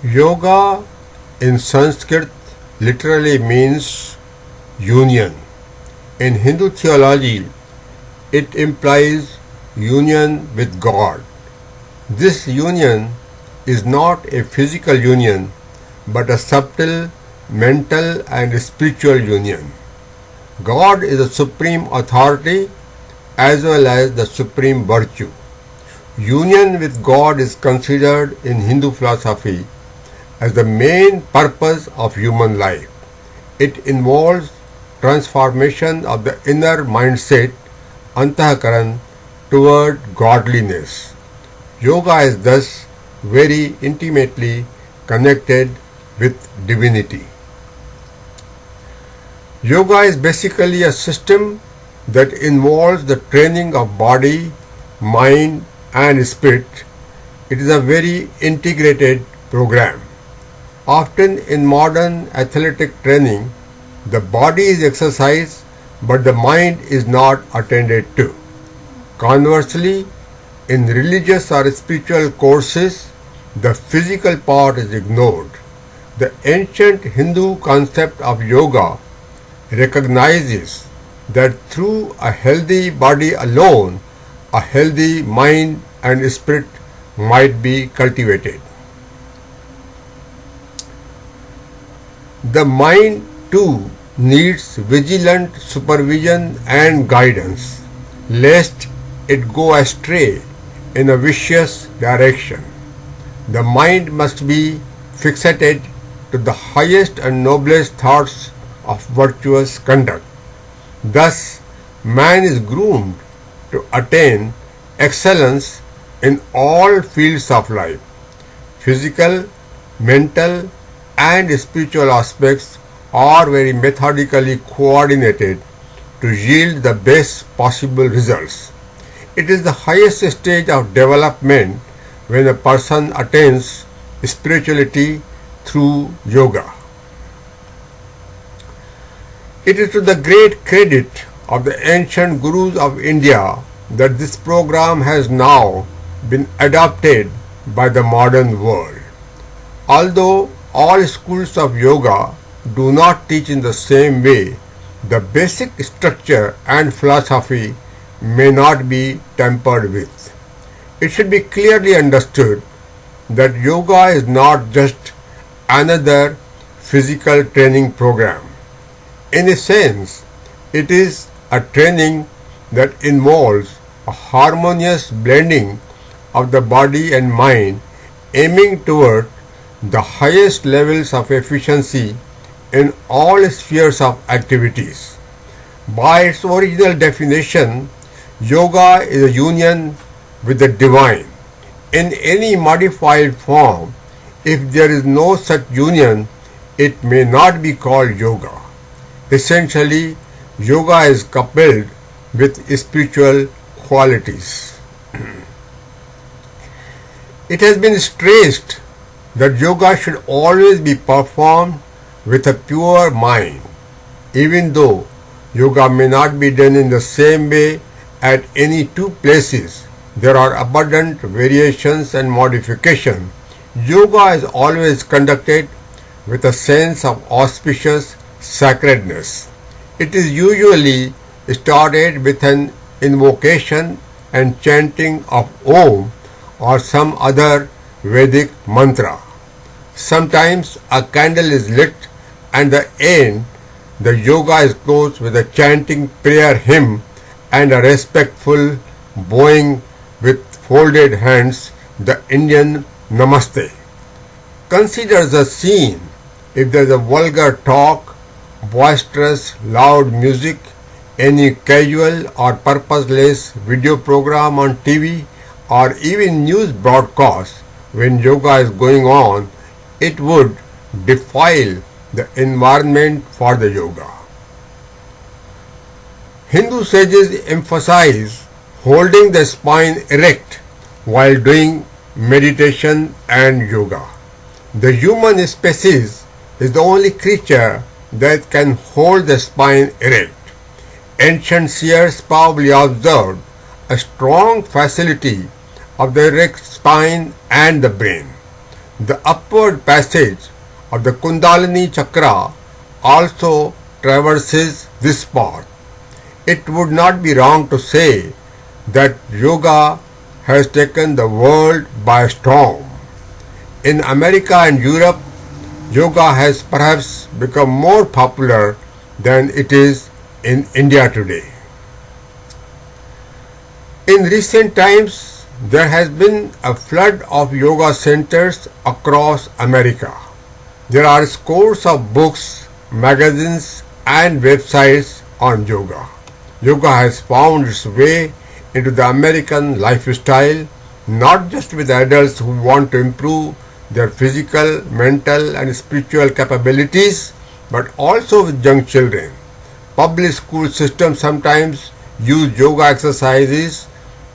Yoga in Sanskrit literally means union. In Hindu theology, it implies union with God. This union is not a physical union but a subtle mental and spiritual union. God is the supreme authority as well as the supreme virtue. Union with God is considered in Hindu philosophy as the main purpose of human life. It involves transformation of the inner mindset, antahakaran, toward godliness. Yoga is thus very intimately connected with divinity. Yoga is basically a system that involves the training of body, mind, and spirit. It is a very integrated program. Often in modern athletic training, the body is exercised but the mind is not attended to. Conversely, in religious or spiritual courses, the physical part is ignored. The ancient Hindu concept of yoga recognizes that through a healthy body alone, a healthy mind and spirit might be cultivated. The mind too needs vigilant supervision and guidance, lest it go astray in a vicious direction. The mind must be fixated to the highest and noblest thoughts of virtuous conduct. Thus, man is groomed to attain excellence in all fields of life. Physical, mental, and spiritual aspects are very methodically coordinated to yield the best possible results. It is the highest stage of development when a person attains spirituality through yoga. It is to the great credit of the ancient gurus of India that this program has now been adopted by the modern world. Although all schools of yoga do not teach in the same way, the basic structure and philosophy may not be tampered with. It should be clearly understood that yoga is not just another physical training program. In a sense, it is a training that involves a harmonious blending of the body and mind, aiming toward the highest levels of efficiency in all spheres of activities. By its original definition, yoga is a union with the divine. In any modified form, if there is no such union, it may not be called yoga. Essentially, yoga is coupled with spiritual qualities. It has been stressed that yoga should always be performed with a pure mind. Even though yoga may not be done in the same way at any two places, there are abundant variations and modifications. Yoga is always conducted with a sense of auspicious sacredness. It is usually started with an invocation and chanting of Om or some other Vedic mantra. Sometimes a candle is lit and at the end the yoga is closed with a chanting prayer hymn and a respectful bowing with folded hands, the Indian Namaste. Consider the scene. If there is a vulgar talk, boisterous, loud music, any casual or purposeless video program on TV, or even news broadcast when yoga is going on, it would defile the environment for the yoga. Hindu sages emphasize holding the spine erect while doing meditation and yoga. The human species is the only creature that can hold the spine erect. Ancient seers probably observed a strong facility of the erect spine and the brain. The upward passage of the Kundalini chakra also traverses this path. It would not be wrong to say that yoga has taken the world by storm. In America and Europe, yoga has perhaps become more popular than it is in India today. In recent times, there has been a flood of yoga centers across America. There are scores of books, magazines, and websites on yoga. Yoga has found its way into the American lifestyle, not just with adults who want to improve their physical, mental, and spiritual capabilities, but also with young children. Public school systems sometimes use yoga exercises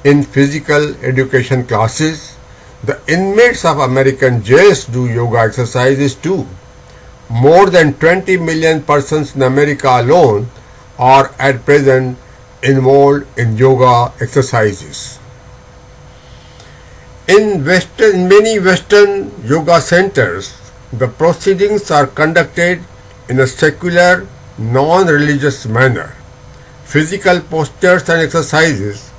in physical education classes. The inmates of American jails do yoga exercises too. More than 20 million persons in America alone are at present involved in yoga exercises. In many Western yoga centers, the proceedings are conducted in a secular, non-religious manner. Physical postures and exercises,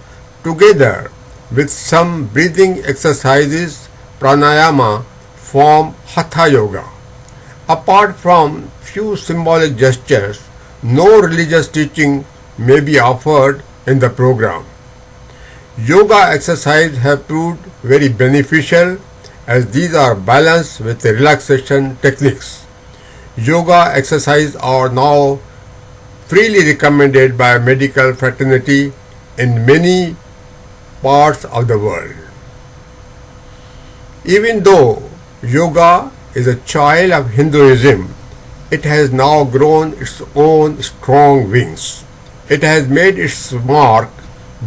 together with some breathing exercises, pranayama, form hatha yoga. Apart from few symbolic gestures, no religious teaching may be offered in the program. Yoga exercises have proved very beneficial as these are balanced with the relaxation techniques. Yoga exercises are now freely recommended by medical fraternity in many parts of the world. Even though yoga is a child of Hinduism, it has now grown its own strong wings. It has made its mark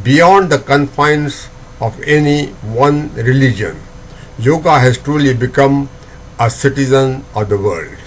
beyond the confines of any one religion. Yoga has truly become a citizen of the world.